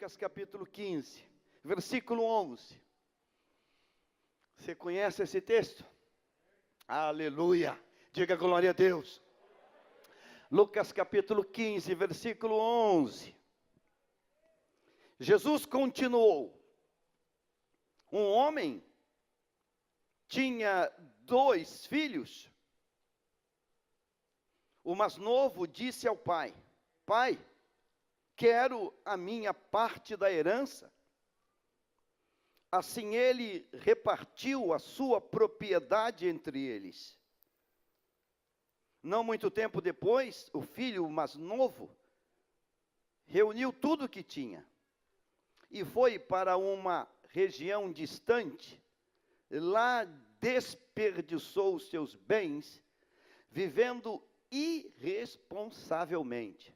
Lucas capítulo 15, versículo 11. Você conhece esse texto? Aleluia! Diga glória a Deus. Lucas capítulo 15, versículo 11. Jesus continuou. Um homem tinha 2 filhos. O mais novo disse ao pai: Pai, quero a minha parte da herança. Assim ele repartiu a sua propriedade entre eles. Não muito tempo depois, o filho mais novo reuniu tudo o que tinha e foi para uma região distante. Lá desperdiçou os seus bens, vivendo irresponsavelmente.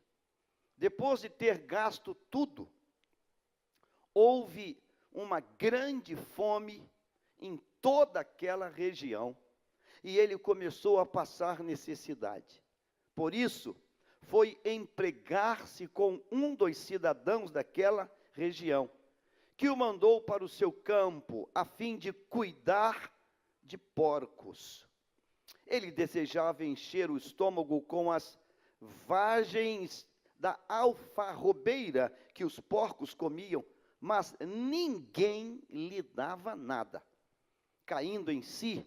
Depois de ter gasto tudo, houve uma grande fome em toda aquela região, e ele começou a passar necessidade. Por isso, foi empregar-se com um dos cidadãos daquela região, que o mandou para o seu campo, a fim de cuidar de porcos. Ele desejava encher o estômago com as vagens da alfarrobeira que os porcos comiam, mas ninguém lhe dava nada. Caindo em si,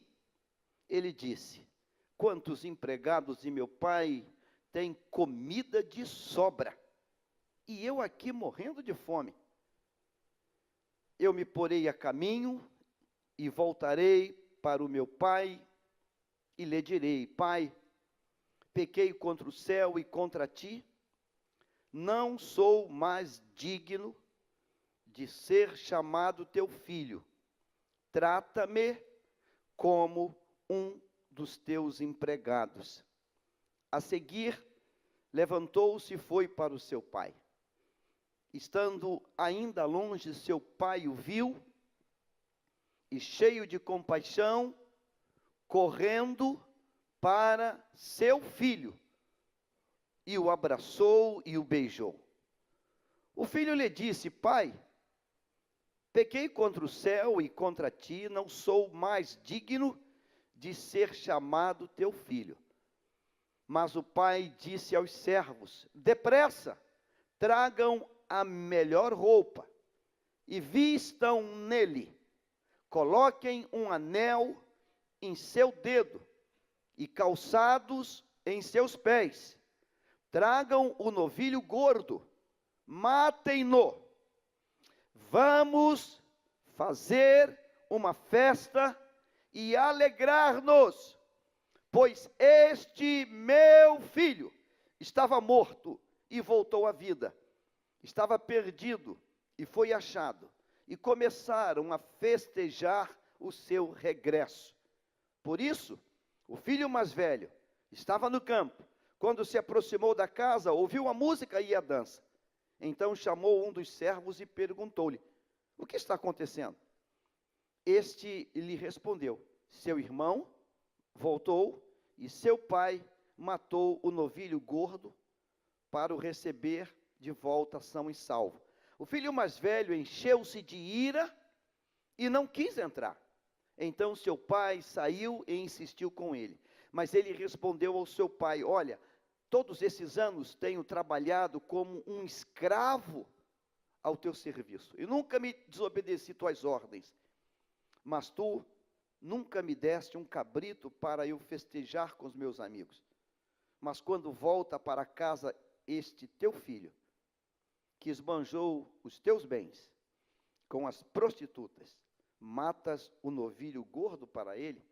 ele disse: quantos empregados de meu pai têm comida de sobra, e eu aqui morrendo de fome. Eu me porei a caminho e voltarei para o meu pai e lhe direi: Pai, pequei contra o céu e contra ti, não sou mais digno de ser chamado teu filho. Trata-me como um dos teus empregados. A seguir, levantou-se e foi para o seu pai. Estando ainda longe, seu pai o viu e, cheio de compaixão, correndo para seu filho, e o abraçou e o beijou. O filho lhe disse: Pai, pequei contra o céu e contra ti, não sou mais digno de ser chamado teu filho. Mas o pai disse aos servos: depressa, tragam a melhor roupa e vistam nele, coloquem um anel em seu dedo e calçados em seus pés. Tragam o novilho gordo, matem-no. Vamos fazer uma festa e alegrar-nos, pois este meu filho estava morto e voltou à vida. Estava perdido e foi achado. E começaram a festejar o seu regresso. Por isso, o filho mais velho estava no campo. Quando se aproximou da casa, ouviu a música e a dança. Então chamou um dos servos e perguntou-lhe: o que está acontecendo? Este lhe respondeu: seu irmão voltou e seu pai matou o novilho gordo para o receber de volta são e salvo. O filho mais velho encheu-se de ira e não quis entrar. Então seu pai saiu e insistiu com ele. Mas ele respondeu ao seu pai: olha, todos esses anos tenho trabalhado como um escravo ao teu serviço, e nunca me desobedeci tuas ordens. Mas tu nunca me deste um cabrito para eu festejar com os meus amigos. Mas quando volta para casa este teu filho, que esbanjou os teus bens com as prostitutas, matas o novilho gordo para ele?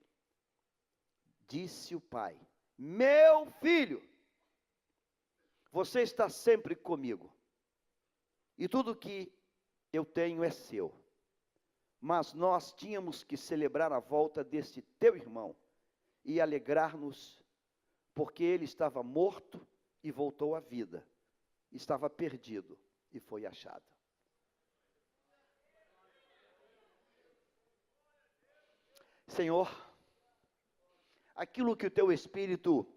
Disse o pai: meu filho, você está sempre comigo, e tudo que eu tenho é seu. Mas nós tínhamos que celebrar a volta deste teu irmão e alegrar-nos, porque ele estava morto e voltou à vida, estava perdido e foi achado. Senhor, aquilo que o teu Espírito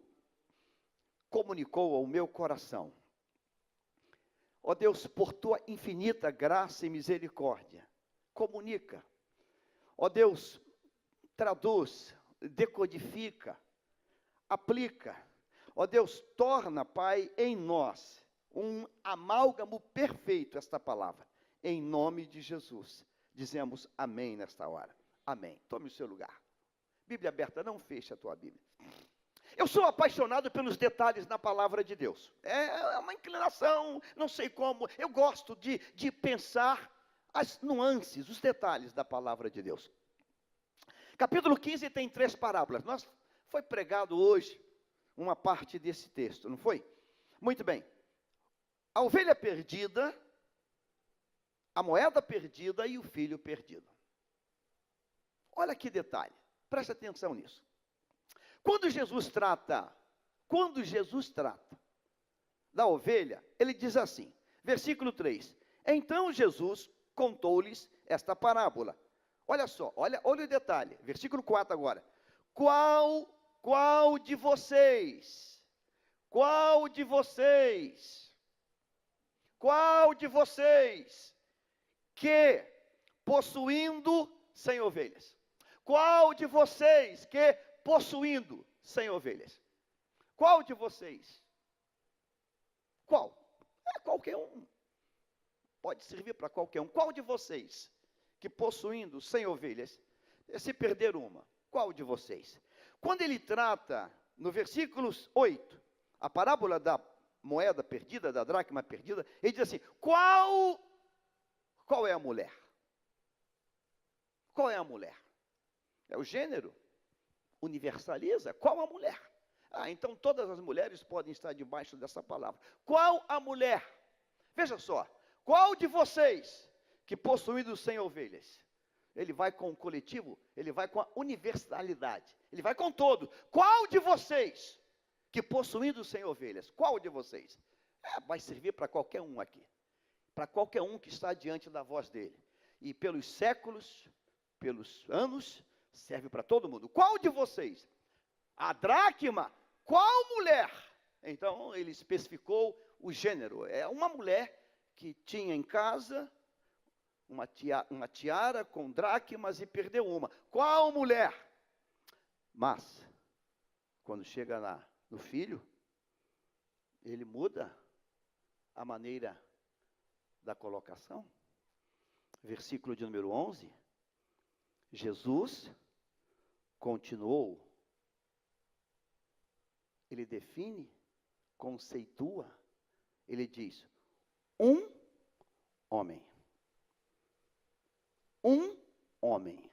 comunicou ao meu coração, Ó Deus, por tua infinita graça e misericórdia, comunica. Ó Deus, traduz, decodifica, aplica. Ó Deus, torna, Pai, em nós um amálgamo perfeito esta palavra. Em nome de Jesus. Dizemos amém nesta hora. Amém. Tome o seu lugar. Bíblia aberta, não feche a tua Bíblia. Eu sou apaixonado pelos detalhes na palavra de Deus. É uma inclinação, não sei como. Eu gosto de pensar as nuances, os detalhes da palavra de Deus. Capítulo 15 tem 3 parábolas. Foi pregado hoje uma parte desse texto, não foi? Muito bem. A ovelha perdida, a moeda perdida e o filho perdido. Olha que detalhe, preste atenção nisso. Quando Jesus trata da ovelha, ele diz assim, versículo 3, então Jesus contou-lhes esta parábola. Olha só, olha o detalhe, versículo 4 agora. Qual de vocês que possuindo 100 ovelhas? Qual de vocês que possuindo 100 ovelhas? Qual de vocês? Qual? Qualquer um. Pode servir para qualquer um. Qual de vocês que possuindo 100 ovelhas, se perder uma? Qual de vocês? Quando ele trata, no versículo 8, a parábola da moeda perdida, da dracma perdida, ele diz assim, qual é a mulher? Qual é a mulher? É o gênero? Universaliza? Qual a mulher? Então todas as mulheres podem estar debaixo dessa palavra. Qual a mulher? Veja só, qual de vocês que possuindo 100 ovelhas? Ele vai com o coletivo, ele vai com a universalidade, ele vai com todo. Qual de vocês que possuindo 100 ovelhas? Qual de vocês? Vai servir para qualquer um aqui, para qualquer um que está diante da voz dele. E pelos séculos, pelos anos, serve para todo mundo. Qual de vocês? A dracma, qual mulher? Então ele especificou o gênero. É uma mulher que tinha em casa uma tiara com dracmas e perdeu uma. Qual mulher? Mas, quando chega no filho, ele muda a maneira da colocação. Versículo de número 11. Jesus continuou. Ele define, conceitua, ele diz, um homem. Um homem.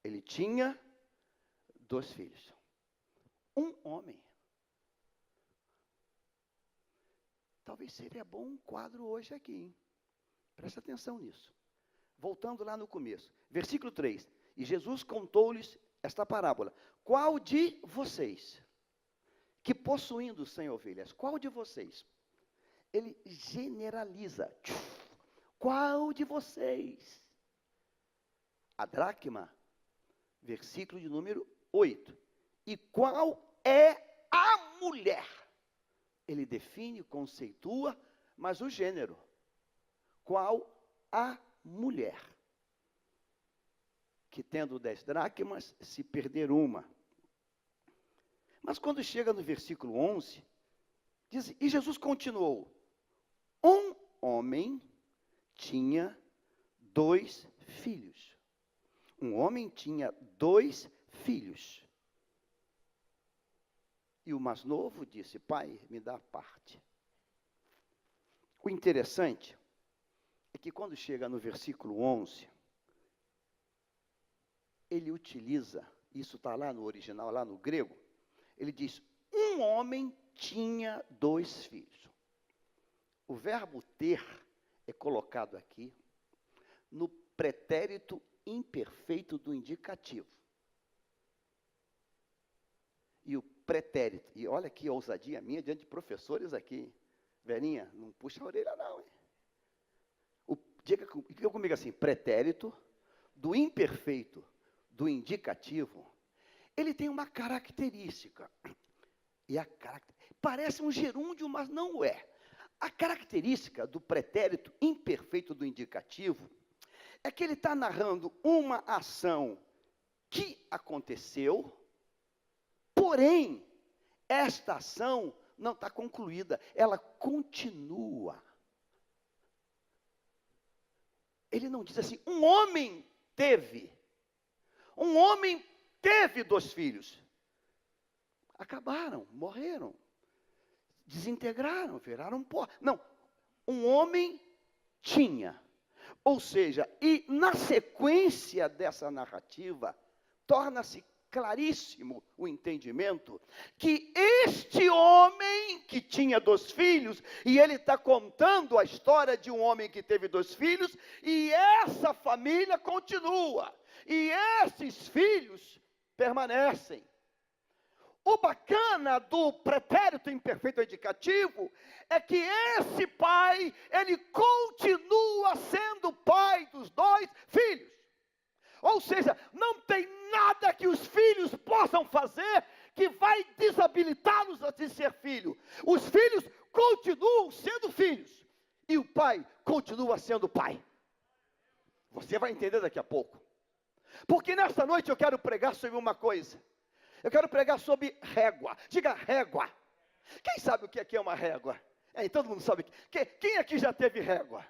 Ele tinha 2 filhos. Um homem. Talvez seria bom um quadro hoje aqui, hein? Presta atenção nisso. Voltando lá no começo. Versículo 3. E Jesus contou-lhes esta parábola. Qual de vocês, que possuindo 100 ovelhas, qual de vocês? Ele generaliza. Qual de vocês? A dracma, versículo de número 8. E qual é a mulher? Ele define, conceitua, mas o gênero. Qual a mulher? Que tendo 10 dracmas, se perder uma. Mas quando chega no versículo 11, diz, e Jesus continuou, um homem tinha 2 filhos. Um homem tinha 2 filhos. E o mais novo disse, pai, me dá a parte. O interessante é que quando chega no versículo 11, ele utiliza, isso está lá no original, lá no grego, ele diz, um homem tinha 2 filhos. O verbo ter é colocado aqui no pretérito imperfeito do indicativo. E o pretérito, e olha que ousadia minha diante de professores aqui, Verinha, não puxa a orelha não, hein? Diga comigo assim, pretérito do imperfeito do indicativo, ele tem uma característica. E Parece um gerúndio, mas não é. A característica do pretérito imperfeito do indicativo é que ele está narrando uma ação que aconteceu, porém, esta ação não está concluída, ela continua. Ele não diz assim, um homem teve 2 filhos. Acabaram, morreram, desintegraram, viraram pó. Não, um homem tinha. Ou seja, e na sequência dessa narrativa, torna-se claríssimo o entendimento que este homem que tinha 2 filhos, e ele está contando a história de um homem que teve 2 filhos, e essa família continua, e esses filhos permanecem. O bacana do pretérito imperfeito indicativo é que esse pai, ele continua sendo pai dos 2 filhos. Ou seja, não tem nada que os filhos possam fazer que vai desabilitá-los a ser filho. Os filhos continuam sendo filhos e o pai continua sendo pai. Você vai entender daqui a pouco. Porque nesta noite eu quero pregar sobre uma coisa. Eu quero pregar sobre régua. Diga régua. Quem sabe o que é uma régua? Todo mundo sabe. Quem aqui já teve régua?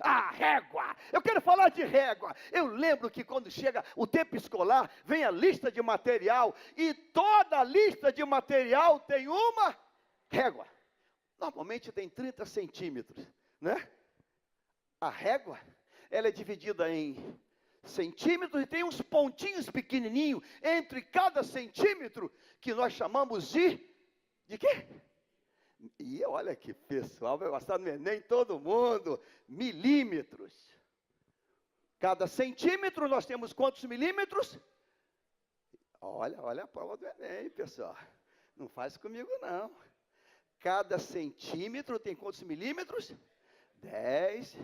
Ah, régua. Eu quero falar de régua. Eu lembro que quando chega o tempo escolar, vem a lista de material. E toda a lista de material tem uma régua. Normalmente tem 30 centímetros, né? A régua, ela é dividida em centímetros e tem uns pontinhos pequenininhos entre cada centímetro que nós chamamos de quê? E olha que pessoal, vai passar no Enem todo mundo, milímetros. Cada centímetro nós temos quantos milímetros? Olha a prova do Enem, pessoal. Não faz comigo não. Cada centímetro tem quantos milímetros? 10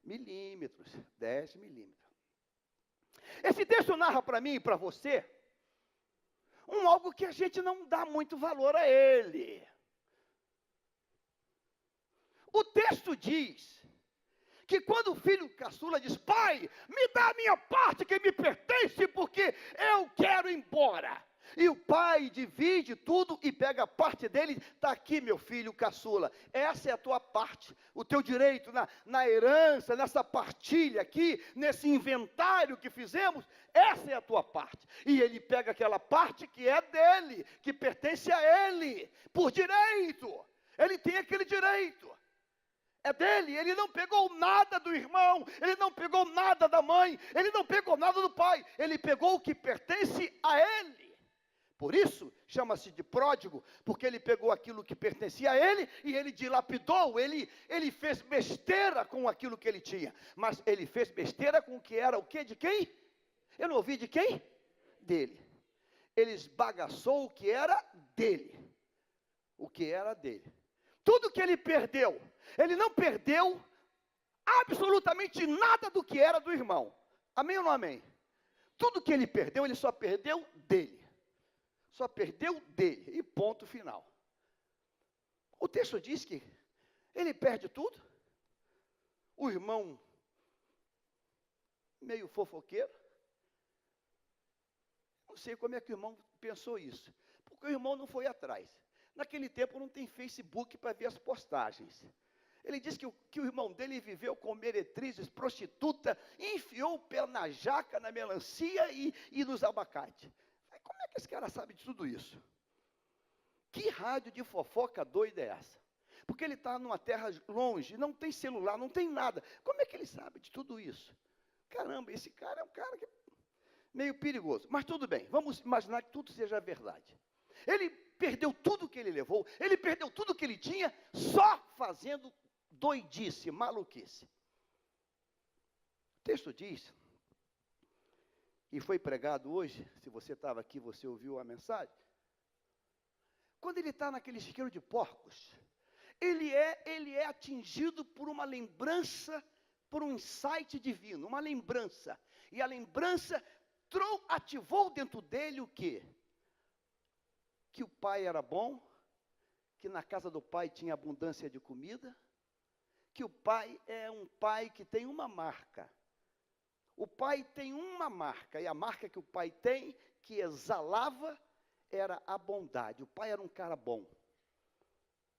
milímetros. 10 milímetros. Esse texto narra para mim e para você algo que a gente não dá muito valor a ele. O texto diz que quando o filho caçula diz, pai, me dá a minha parte que me pertence, porque eu quero ir embora. E o pai divide tudo e pega a parte dele, está aqui meu filho caçula, essa é a tua parte, o teu direito na herança, nessa partilha aqui, nesse inventário que fizemos, essa é a tua parte. E ele pega aquela parte que é dele, que pertence a ele, por direito, ele tem aquele direito. É dele, ele não pegou nada do irmão, ele não pegou nada da mãe, ele não pegou nada do pai, ele pegou o que pertence a ele. Por isso, chama-se de pródigo, porque ele pegou aquilo que pertencia a ele e ele dilapidou, ele fez besteira com aquilo que ele tinha. Mas ele fez besteira com o que era o quê? De quem? Eu não ouvi de quem? Dele. Ele esbagaçou o que era dele. O que era dele. Tudo que ele perdeu, ele não perdeu absolutamente nada do que era do irmão. Amém ou não amém? Tudo que ele perdeu, ele só perdeu dele. Só perdeu dele, e ponto final. O texto diz que ele perde tudo. O irmão, meio fofoqueiro. Não sei como é que o irmão pensou isso. Porque o irmão não foi atrás. Naquele tempo não tem Facebook para ver as postagens. Ele disse que o irmão dele viveu com meretrizes, prostituta, enfiou o pé na jaca, na melancia e nos abacates. Como é que esse cara sabe de tudo isso? Que rádio de fofoca doida é essa? Porque ele está numa terra longe, não tem celular, não tem nada. Como é que ele sabe de tudo isso? Caramba, esse cara é um cara que meio perigoso. Mas tudo bem, vamos imaginar que tudo seja verdade. Ele perdeu tudo que ele levou, ele perdeu tudo que ele tinha, só fazendo doidice, maluquice. O texto diz, e foi pregado hoje, se você estava aqui, você ouviu a mensagem. Quando ele está naquele chiqueiro de porcos, ele é atingido por uma lembrança, por um insight divino, uma lembrança. E a lembrança ativou dentro dele o quê? Que o pai era bom, que na casa do pai tinha abundância de comida, que o pai é um pai que tem uma marca. O pai tem uma marca, e a marca que o pai tem, que exalava, era a bondade. O pai era um cara bom.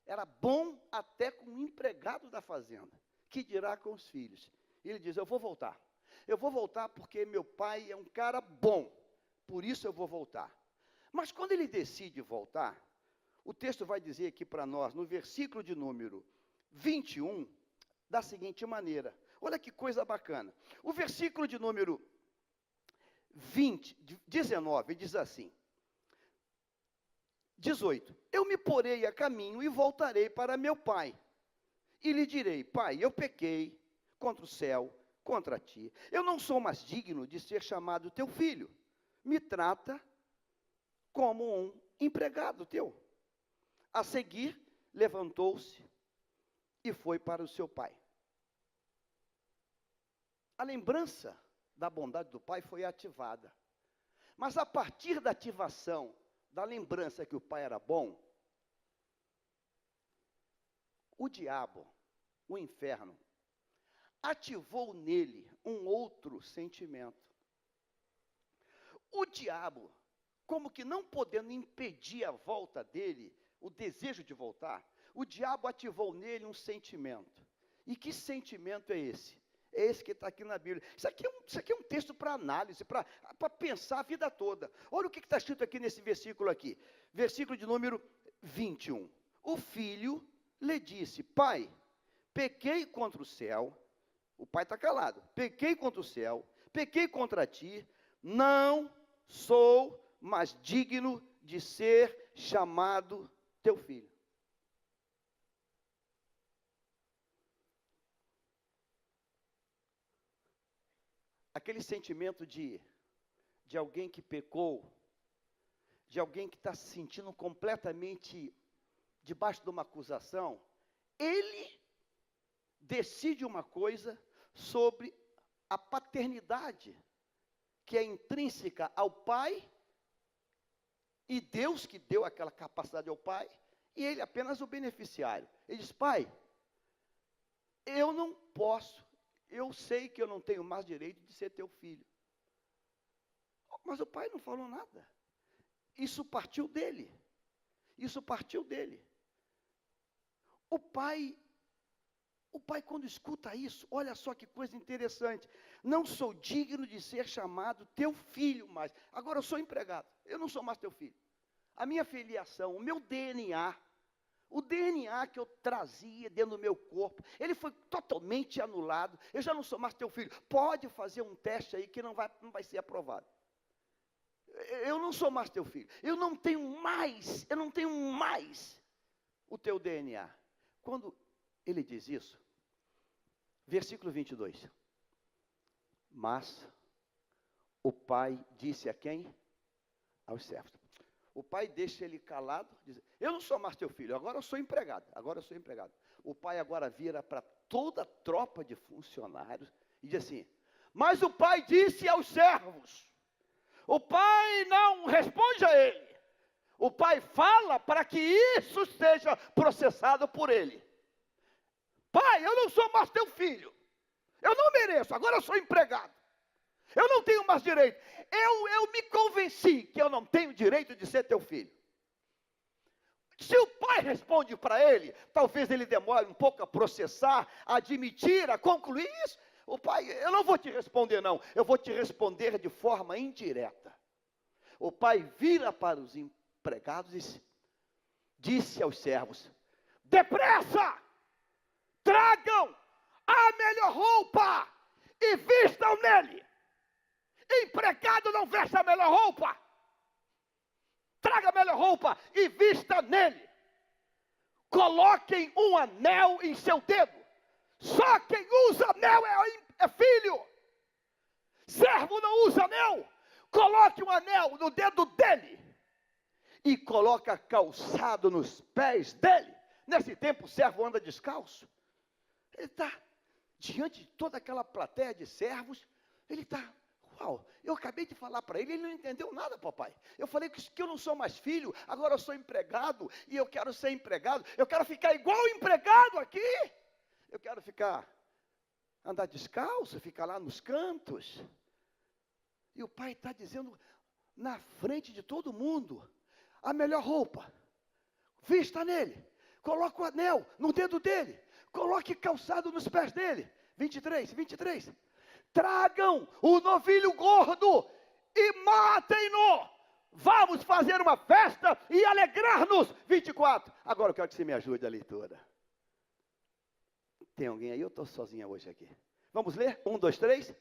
Era bom até com o empregado da fazenda, que dirá com os filhos. E ele diz, eu vou voltar. Eu vou voltar porque meu pai é um cara bom, por isso eu vou voltar. Mas quando ele decide voltar, o texto vai dizer aqui para nós, no versículo de número 21, da seguinte maneira. Olha que coisa bacana. O versículo de número 19 diz assim, 18, eu me porei a caminho e voltarei para meu pai, e lhe direi, pai, eu pequei contra o céu, contra ti, eu não sou mais digno de ser chamado teu filho, me trata como um empregado teu. A seguir, levantou-se e foi para o seu pai. A lembrança da bondade do pai foi ativada, mas a partir da ativação da lembrança que o pai era bom, o diabo, o inferno, ativou nele um outro sentimento. O diabo, como que não podendo impedir a volta dele, o desejo de voltar, o diabo ativou nele um sentimento. E que sentimento é esse? É esse que está aqui na Bíblia. Isso aqui é um texto para análise, para pensar a vida toda. Olha o que está escrito aqui nesse versículo aqui. Versículo de número 21. O filho lhe disse, pai, pequei contra o céu. O pai está calado. Pequei contra o céu, pequei contra ti, não sou mais digno de ser chamado teu filho. Aquele sentimento de alguém que pecou, de alguém que está se sentindo completamente debaixo de uma acusação, ele decide uma coisa sobre a paternidade, que é intrínseca ao pai, e Deus que deu aquela capacidade ao pai, e ele apenas o beneficiário. Ele diz, pai, eu não posso, eu sei que eu não tenho mais direito de ser teu filho. Mas o pai não falou nada. Isso partiu dele. Isso partiu dele. O pai, quando escuta isso, olha só que coisa interessante. Não sou digno de ser chamado teu filho mais. Agora eu sou empregado. Eu não sou mais teu filho. A minha filiação, o meu DNA, o DNA que eu trazia dentro do meu corpo, ele foi totalmente anulado. Eu já não sou mais teu filho. Pode fazer um teste aí que não vai ser aprovado. Eu não sou mais teu filho. Eu não tenho mais o teu DNA. Quando ele diz isso, versículo 22. Mas o pai disse a quem? Aos servos. O pai deixa ele calado, diz, eu não sou mais teu filho, agora eu sou empregado, O pai agora vira para toda a tropa de funcionários e diz assim, mas o pai disse aos servos, o pai não responde a ele, o pai fala para que isso seja processado por ele. Pai, eu não sou mais teu filho, eu não mereço, agora eu sou empregado. Eu não tenho mais direito. Eu me convenci que eu não tenho direito de ser teu filho. Se o pai responde para ele, talvez ele demore um pouco a processar, a admitir, a concluir isso. O pai, eu não vou te responder não, eu vou te responder de forma indireta. O pai vira para os empregados e disse aos servos, depressa, tragam a melhor roupa e vistam nele. Empregado não veste a melhor roupa. Traga a melhor roupa e vista nele. Coloquem um anel em seu dedo. Só quem usa anel é filho. Servo não usa anel. Coloque um anel no dedo dele. E coloca calçado nos pés dele. Nesse tempo o servo anda descalço. Ele está diante de toda aquela plateia de servos. Ele está Uau, eu acabei de falar para ele não entendeu nada, papai. Eu falei que eu não sou mais filho, agora eu sou empregado, e eu quero ser empregado, eu quero ficar igual empregado aqui. Eu quero andar descalço, ficar lá nos cantos. E o pai está dizendo, na frente de todo mundo, a melhor roupa, vista nele, coloque o anel no dedo dele, coloque calçado nos pés dele. 23. Tragam o novilho gordo e matem-no. Vamos fazer uma festa e alegrar-nos. 24. Agora eu quero que você me ajude a leitura. Tem alguém aí? Eu estou sozinha hoje aqui. Vamos ler? 1, 2, 3.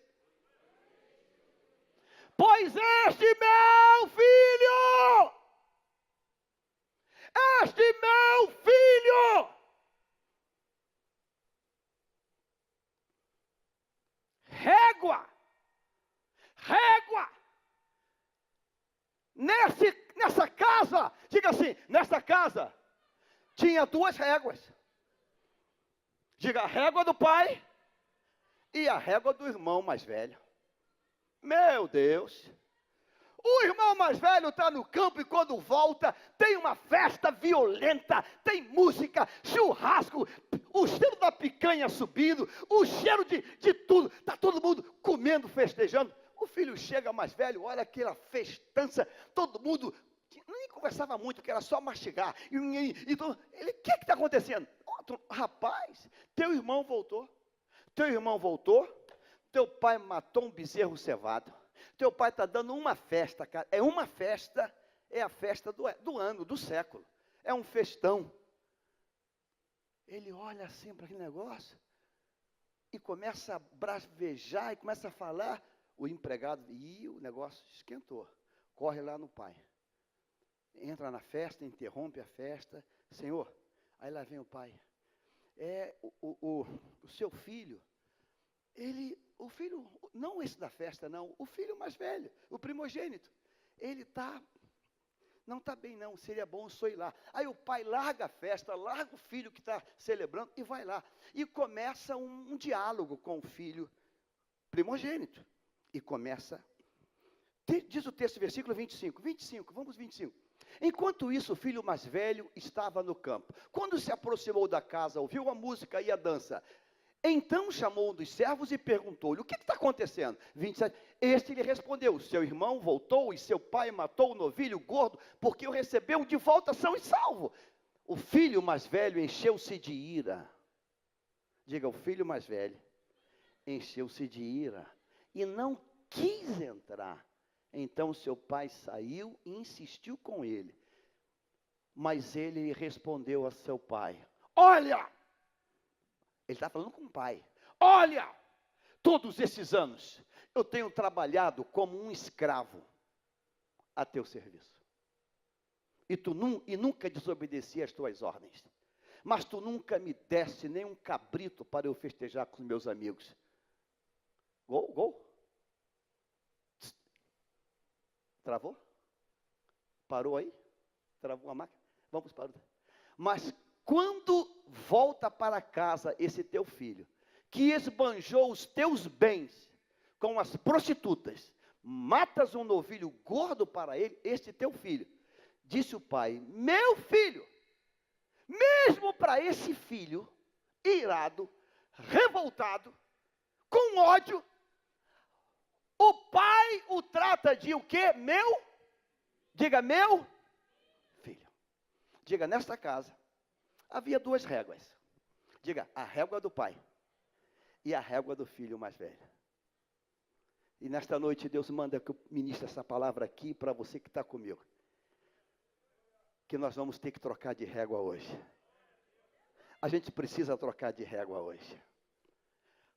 Pois este meu filho, régua, nessa casa, diga assim, nessa casa, tinha 2 réguas, diga a régua do pai, e a régua do irmão mais velho. Meu Deus, o irmão mais velho está no campo e quando volta, tem uma festa violenta, tem música, churrasco, o cheiro da picanha subindo, o cheiro de tudo, está todo mundo comendo, festejando. O filho chega mais velho, olha aquela festança, todo mundo, nem conversava muito, que era só mastigar. Então, ele, o que está acontecendo? Rapaz, teu irmão voltou, teu pai matou um bezerro cevado. Teu pai está dando uma festa, cara. É uma festa, é a festa do ano, do século. É um festão. Ele olha assim para aquele negócio e começa a bravejar e começa a falar. O empregado, e o negócio esquentou. Corre lá no pai. Entra na festa, interrompe a festa. Senhor, aí lá vem o pai. O seu filho, o filho, não esse da festa não, o filho mais velho, o primogênito, ele não está bem não, seria bom só ir lá. Aí o pai larga a festa, larga o filho que está celebrando e vai lá. E começa um diálogo com o filho primogênito. E começa, diz o texto, versículo 25, vamos 25. Enquanto isso, o filho mais velho estava no campo. Quando se aproximou da casa, ouviu a música e a dança. Então chamou um dos servos e perguntou-lhe, o que está acontecendo? 27. Este lhe respondeu, seu irmão voltou e seu pai matou o novilho gordo, porque o recebeu de volta são e salvo. O filho mais velho encheu-se de ira. Diga, o filho mais velho encheu-se de ira e não quis entrar. Então seu pai saiu e insistiu com ele. Mas ele respondeu a seu pai, olha, ele está falando com o pai, olha, todos esses anos eu tenho trabalhado como um escravo a teu serviço. E nunca desobedeci às tuas ordens. Mas tu nunca me deste nem um cabrito para eu festejar com os meus amigos. Gol. Travou? Parou aí? Travou a máquina? Vamos para o... Mas quando volta para casa esse teu filho, que esbanjou os teus bens com as prostitutas, matas um novilho gordo para ele, este teu filho, disse o pai, meu filho, mesmo para esse filho, irado, revoltado, com ódio, o pai o trata de o quê? Diga, meu filho. Diga, nesta casa, havia 2 réguas. Diga, a régua do pai e a régua do filho mais velho. E nesta noite Deus manda que eu ministre essa palavra aqui para você que está comigo. Que nós vamos ter que trocar de régua hoje. A gente precisa trocar de régua hoje.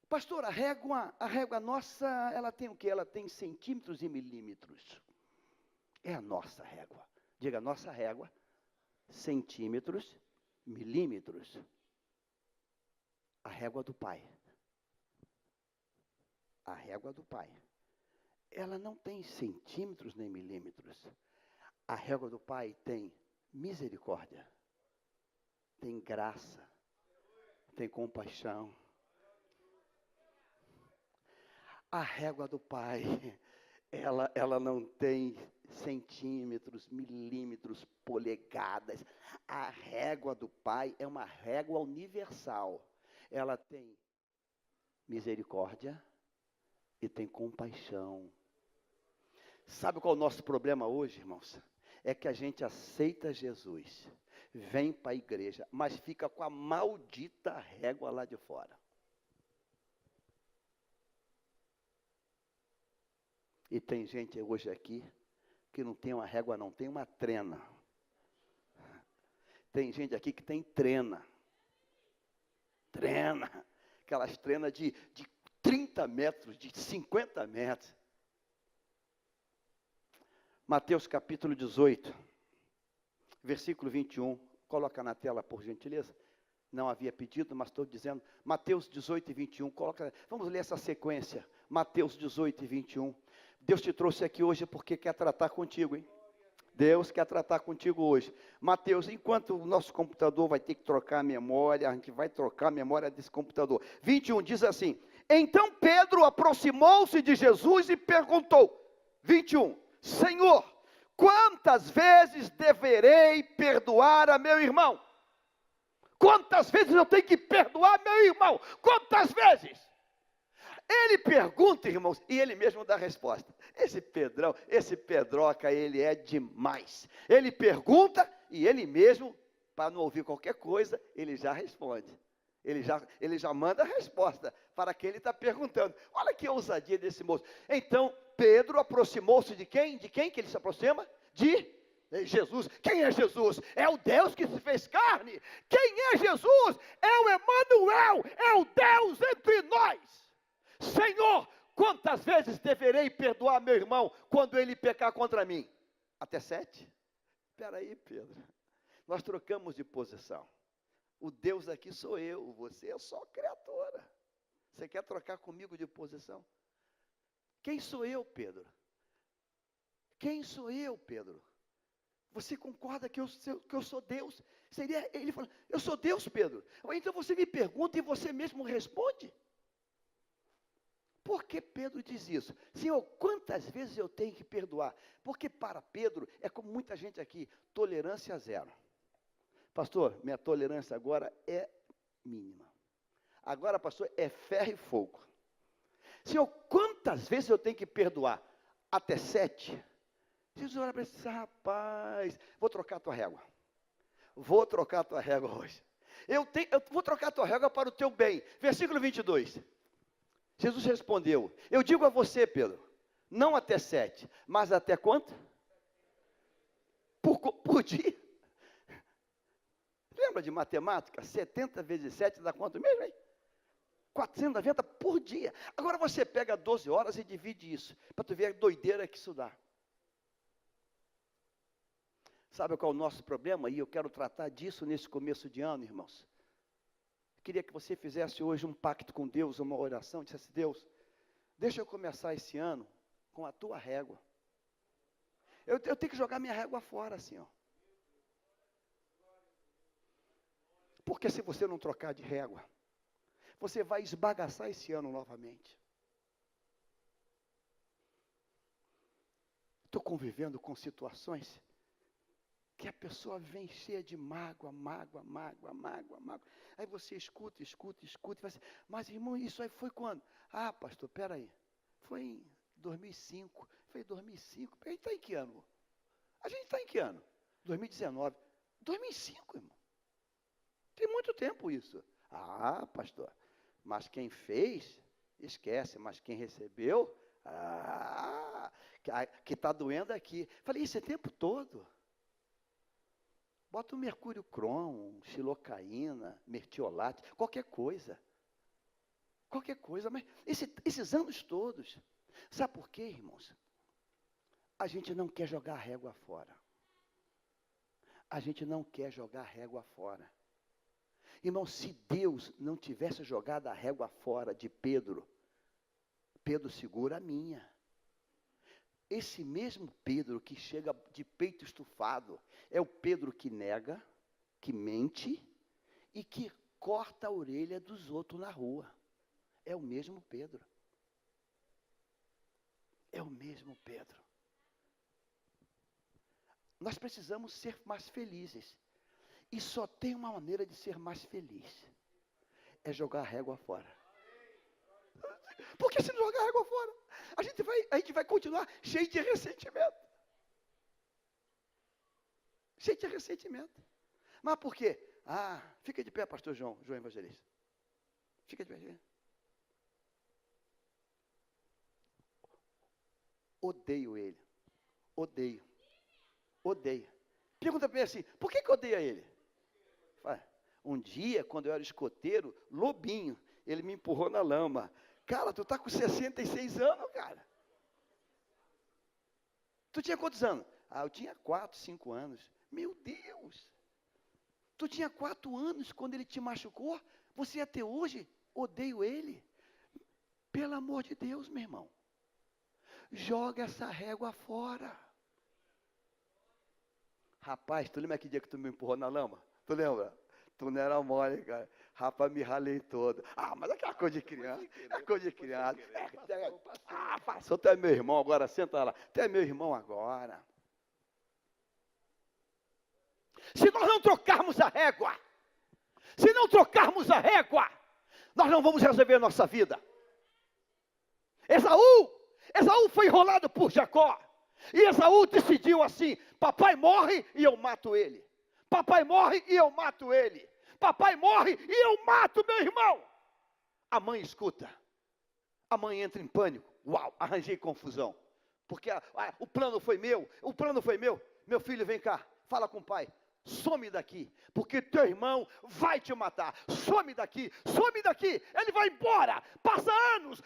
Pastor, a régua nossa, ela tem o quê? Ela tem centímetros e milímetros. É a nossa régua. Diga, nossa régua, centímetros, milímetros. A régua do pai. A régua do pai. Ela não tem centímetros nem milímetros. A régua do pai tem misericórdia, tem graça, tem compaixão. A régua do Pai, ela não tem centímetros, milímetros, polegadas. A régua do Pai é uma régua universal. Ela tem misericórdia e tem compaixão. Sabe qual é o nosso problema hoje, irmãos? É que a gente aceita Jesus, vem para a igreja, mas fica com a maldita régua lá de fora. E tem gente hoje aqui que não tem uma régua, não, tem uma trena. Tem gente aqui que tem trena. Aquelas trenas de 30 metros, de 50 metros. Mateus capítulo 18, versículo 21. Coloca na tela, por gentileza. Não havia pedido, mas estou dizendo. Mateus 18 e 21. Vamos ler essa sequência. Mateus 18 e 21. Deus te trouxe aqui hoje porque quer tratar contigo, hein? Deus quer tratar contigo hoje. Mateus, enquanto o nosso computador vai ter que trocar a memória, a gente vai trocar a memória desse computador. 21 diz assim: então Pedro aproximou-se de Jesus e perguntou, 21, Senhor, quantas vezes deverei perdoar a meu irmão? Quantas vezes eu tenho que perdoar meu irmão? Quantas vezes? Ele pergunta, irmãos, e ele mesmo dá a resposta. Esse Pedrão, esse Pedroca, ele é demais. Ele pergunta e ele mesmo, para não ouvir qualquer coisa, ele já responde. Ele já manda a resposta para quem ele está perguntando. Olha que ousadia desse moço. Então, Pedro aproximou-se de quem? De quem que ele se aproxima? De Jesus. Quem é Jesus? É o Deus que se fez carne. Quem é Jesus? É o Emanuel, é o Deus entre nós. Senhor, quantas vezes deverei perdoar meu irmão quando ele pecar contra mim? Até 7? Espera aí, Pedro. Nós trocamos de posição. O Deus aqui sou eu, você é só criatura. Você quer trocar comigo de posição? Quem sou eu, Pedro? Quem sou eu, Pedro? Você concorda que eu sou Deus? Seria ele falando, eu sou Deus, Pedro. Então você me pergunta e você mesmo responde. Por que Pedro diz isso? Senhor, quantas vezes eu tenho que perdoar? Porque para Pedro, é como muita gente aqui, tolerância zero. Pastor, minha tolerância agora é mínima. Agora, pastor, é ferro e fogo. Senhor, quantas vezes eu tenho que perdoar? Até 7? Jesus olha para ele e diz, rapaz, vou trocar a tua régua. Vou trocar a tua régua hoje. Eu vou trocar a tua régua para o teu bem. Versículo 22. Jesus respondeu, eu digo a você, Pedro, não até 7, mas até quanto? Por dia. Lembra de matemática? 70 vezes 7 dá quanto mesmo, hein? 490 por dia. Agora você pega 12 horas e divide isso, para tu ver a doideira que isso dá. Sabe qual é o nosso problema? E eu quero tratar disso nesse começo de ano, irmãos. Queria que você fizesse hoje um pacto com Deus, uma oração, dissesse, Deus, deixa eu começar esse ano com a tua régua. Eu tenho que jogar minha régua fora, assim, ó. Porque se você não trocar de régua, você vai esbagaçar esse ano novamente. Estou convivendo com situações que a pessoa vem cheia de mágoa. Aí você escuta, e vai dizer, mas irmão, isso aí foi quando? Ah, pastor, peraí, foi em 2005, foi em 2005, a gente está em que ano? A gente está em que ano? 2019, 2005, irmão. Tem muito tempo isso. Ah, pastor, mas quem fez, esquece, mas quem recebeu, que está doendo aqui. Falei, esse tempo todo. Bota um mercúrio cromo, xilocaína, mertiolate, qualquer coisa. Mas esses anos todos. Sabe por quê, irmãos? A gente não quer jogar a régua fora. Irmão, se Deus não tivesse jogado a régua fora de Pedro, Pedro segura a minha. Esse mesmo Pedro que chega de peito estufado, é o Pedro que nega, que mente e que corta a orelha dos outros na rua. É o mesmo Pedro. É o mesmo Pedro. Nós precisamos ser mais felizes. E só tem uma maneira de ser mais feliz. É jogar a régua fora. Porque se não jogar a régua fora, a gente vai continuar cheio de ressentimento. Cheio de ressentimento. Mas por quê? Fica de pé, pastor João Evangelista. Fica de pé. Odeio ele. Odeio. Pergunta para ele assim, por que odeia ele? Um dia, quando eu era escoteiro, lobinho, ele me empurrou na lama. Cara, tu tá com 66 anos, cara. Tu tinha quantos anos? Eu tinha 4, 5 anos. Meu Deus! Tu tinha 4 anos quando ele te machucou? Você até hoje odeia ele? Pelo amor de Deus, meu irmão. Joga essa régua fora. Rapaz, tu lembra aquele dia que tu me empurrou na lama? Tu lembra? Tu não era mole, cara. Rapaz, me ralei todo. Mas aquela coisa de criança. É coisa de criança. Passou. Tu é meu irmão agora, senta lá. Tu é meu irmão agora. Se nós não trocarmos a régua, nós não vamos resolver a nossa vida. Esaú foi enrolado por Jacó. E Esaú decidiu assim, papai morre e eu mato ele. Papai morre e eu mato ele. Papai morre e eu mato meu irmão. A mãe escuta. A mãe entra em pânico. Uau, arranjei confusão. Porque o plano foi meu. Meu filho, vem cá, fala com o pai. Some daqui, porque teu irmão vai te matar. Some daqui. Ele vai embora. Passa anos.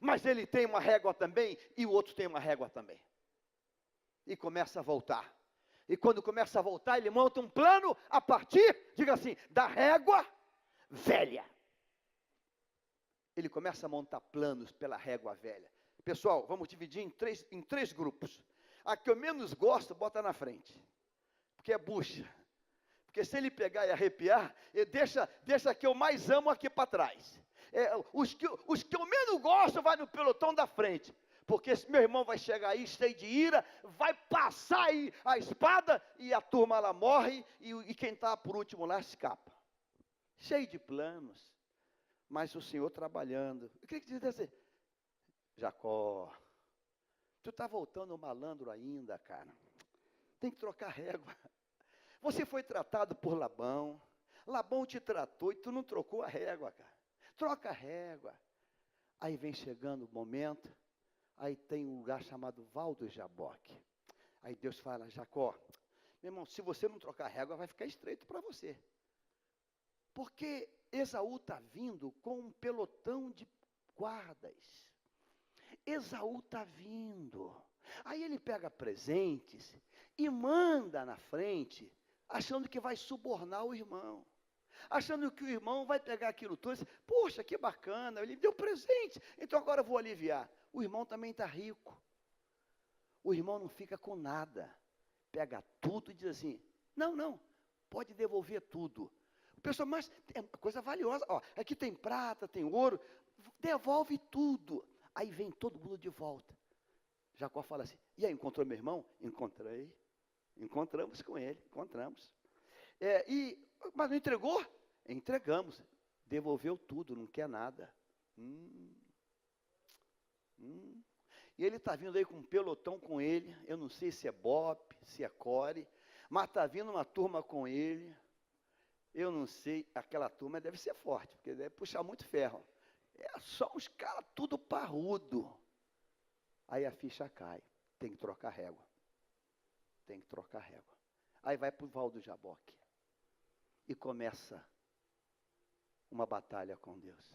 Mas ele tem uma régua também, e o outro tem uma régua também. E começa a voltar. E quando começa a voltar, ele monta um plano a partir, diga assim, da régua velha. Ele começa a montar planos pela régua velha. Pessoal, vamos dividir em três grupos. A que eu menos gosto, bota na frente. Porque é bucha. Porque se ele pegar e arrepiar, ele deixa a que eu mais amo aqui para trás. Os que eu menos gosto vai no pelotão da frente. Porque esse meu irmão vai chegar aí cheio de ira, vai passar aí a espada e a turma lá morre e quem está por último lá escapa. Cheio de planos, mas o Senhor trabalhando. Eu queria que você dissesse, Jacó, tu está voltando malandro ainda, cara. Tem que trocar régua. Você foi tratado por Labão. Labão te tratou e tu não trocou a régua, cara. Troca a régua. Aí vem chegando o momento. Aí tem um lugar chamado Val do Jaboque. Aí Deus fala, Jacó, meu irmão, se você não trocar a régua, vai ficar estreito para você. Porque Esaú está vindo com um pelotão de guardas. Esaú está vindo. Aí ele pega presentes e manda na frente, achando que vai subornar o irmão. Achando que o irmão vai pegar aquilo tudo e dizer, poxa, que bacana, ele me deu presente, então agora eu vou aliviar. O irmão também está rico. O irmão não fica com nada. Pega tudo e diz assim, não, pode devolver tudo. O pessoal, mas é coisa valiosa, aqui tem prata, tem ouro, devolve tudo. Aí vem todo mundo de volta. Jacó fala assim, e aí, encontrou meu irmão? Encontrei. Encontramos com ele, mas não entregou? Entregamos. Devolveu tudo, não quer nada. E ele está vindo aí com um pelotão com ele. Eu não sei se é Bope, se é Core, mas está vindo uma turma com ele. Eu não sei, aquela turma deve ser forte, porque deve puxar muito ferro. É só uns caras tudo parrudo. Aí a ficha cai. Tem que trocar régua. Aí vai para o Val do Jaboque. E começa uma batalha com Deus.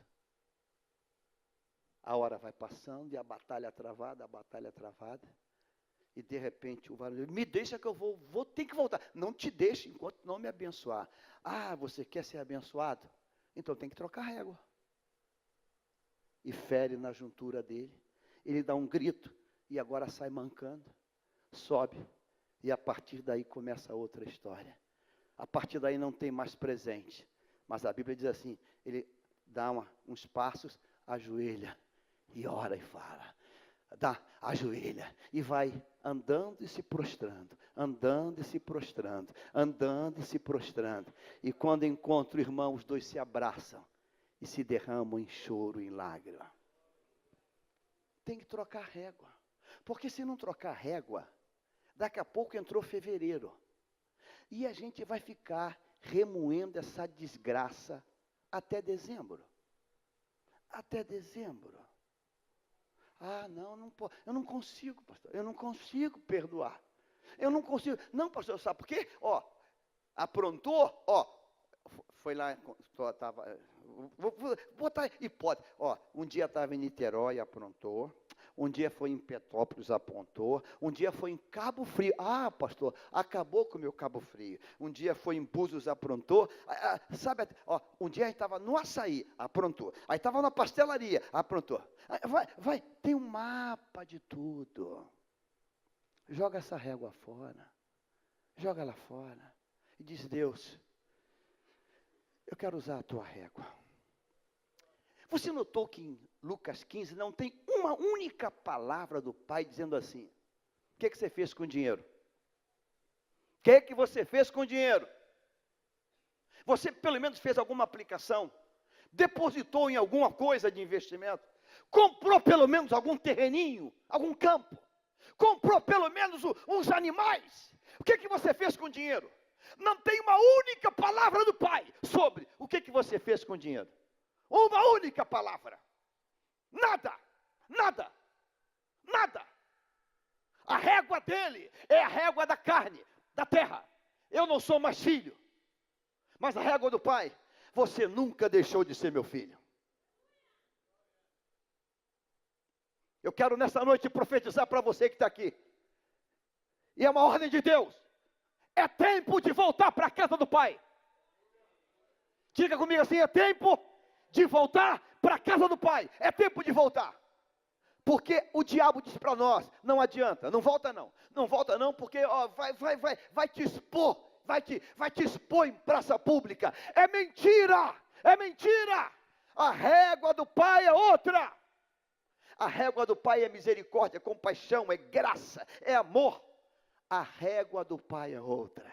A hora vai passando e a batalha travada. E de repente o varão diz, me deixa que eu vou ter que voltar. Não te deixe enquanto não me abençoar. Você quer ser abençoado? Então tem que trocar régua. E fere na juntura dele. Ele dá um grito e agora sai mancando. Sobe. E a partir daí começa outra história. A partir daí não tem mais presente. Mas a Bíblia diz assim, ele dá uns passos, ajoelha e ora e fala, ajoelha, e vai andando e se prostrando, andando e se prostrando, andando e se prostrando. E quando encontra o irmão, os dois se abraçam e se derramam em choro, em lágrima. Tem que trocar régua, porque se não trocar régua, daqui a pouco entrou fevereiro, e a gente vai ficar remoendo essa desgraça até dezembro. Até dezembro. Ah, não, eu não consigo, pastor, eu não consigo perdoar. Eu não consigo. Não, pastor, sabe por quê? Aprontou, foi lá, vou botar hipótese. Um dia estava em Niterói, aprontou. Um dia foi em Petrópolis, aprontou. Um dia foi em Cabo Frio. Ah, pastor, acabou com o meu Cabo Frio. Um dia foi em Búzios, aprontou. Um dia a gente estava no açaí, aprontou. Aí estava na pastelaria, aprontou. Tem um mapa de tudo. Joga essa régua fora. Joga ela fora. E diz, Deus, eu quero usar a tua régua. Você notou que em Lucas 15 não tem uma única palavra do Pai dizendo assim, o que você fez com o dinheiro? O que você fez com o dinheiro? Você pelo menos fez alguma aplicação? Depositou em alguma coisa de investimento? Comprou pelo menos algum terreninho, algum campo? Comprou pelo menos uns animais? O que você fez com o dinheiro? Não tem uma única palavra do Pai sobre o que você fez com o dinheiro. Uma única palavra. Nada, nada, nada. A régua dele é a régua da carne, da terra. Eu não sou mais filho. Mas a régua do Pai, você nunca deixou de ser meu filho. Eu quero nessa noite profetizar para você que está aqui. E é uma ordem de Deus. É tempo de voltar para a casa do Pai. Diga comigo assim, é tempo de voltar para a casa do Pai. É tempo de voltar. Porque o diabo diz para nós, não adianta, não volta não. Não volta não, porque vai te expor, vai te expor em praça pública. É mentira, é mentira. A régua do Pai é outra. A régua do Pai é misericórdia, compaixão, é graça, é amor. A régua do Pai é outra.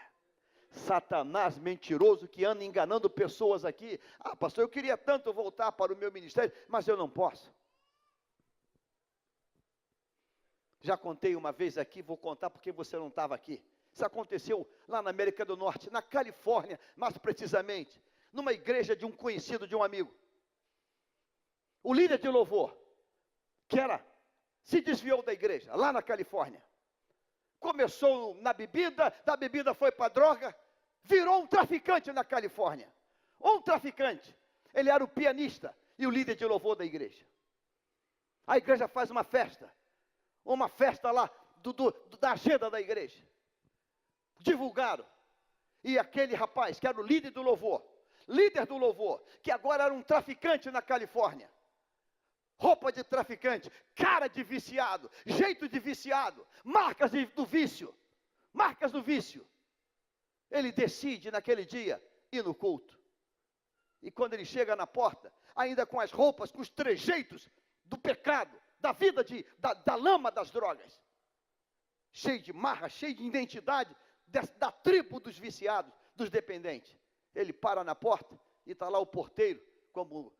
Satanás mentiroso que anda enganando pessoas aqui. Ah, pastor, eu queria tanto voltar para o meu ministério, mas eu não posso. Já contei uma vez aqui, vou contar porque você não estava aqui. Isso aconteceu lá na América do Norte, na Califórnia, mais precisamente, numa igreja de um conhecido, de um amigo. O líder de louvor, se desviou da igreja, lá na Califórnia. Começou na bebida, da bebida foi para a droga, virou um traficante na Califórnia. Um traficante. Ele era o pianista e o líder de louvor da igreja. A igreja faz uma festa lá da agenda da igreja. Divulgaram. E aquele rapaz, que era o líder do louvor, que agora era um traficante na Califórnia. Roupa de traficante, cara de viciado, jeito de viciado, marcas do vício. Ele decide naquele dia ir no culto. E quando ele chega na porta, ainda com as roupas, com os trejeitos do pecado, da vida, da lama das drogas, cheio de marra, cheio de identidade, da tribo dos viciados, dos dependentes. Ele para na porta e está lá o porteiro, como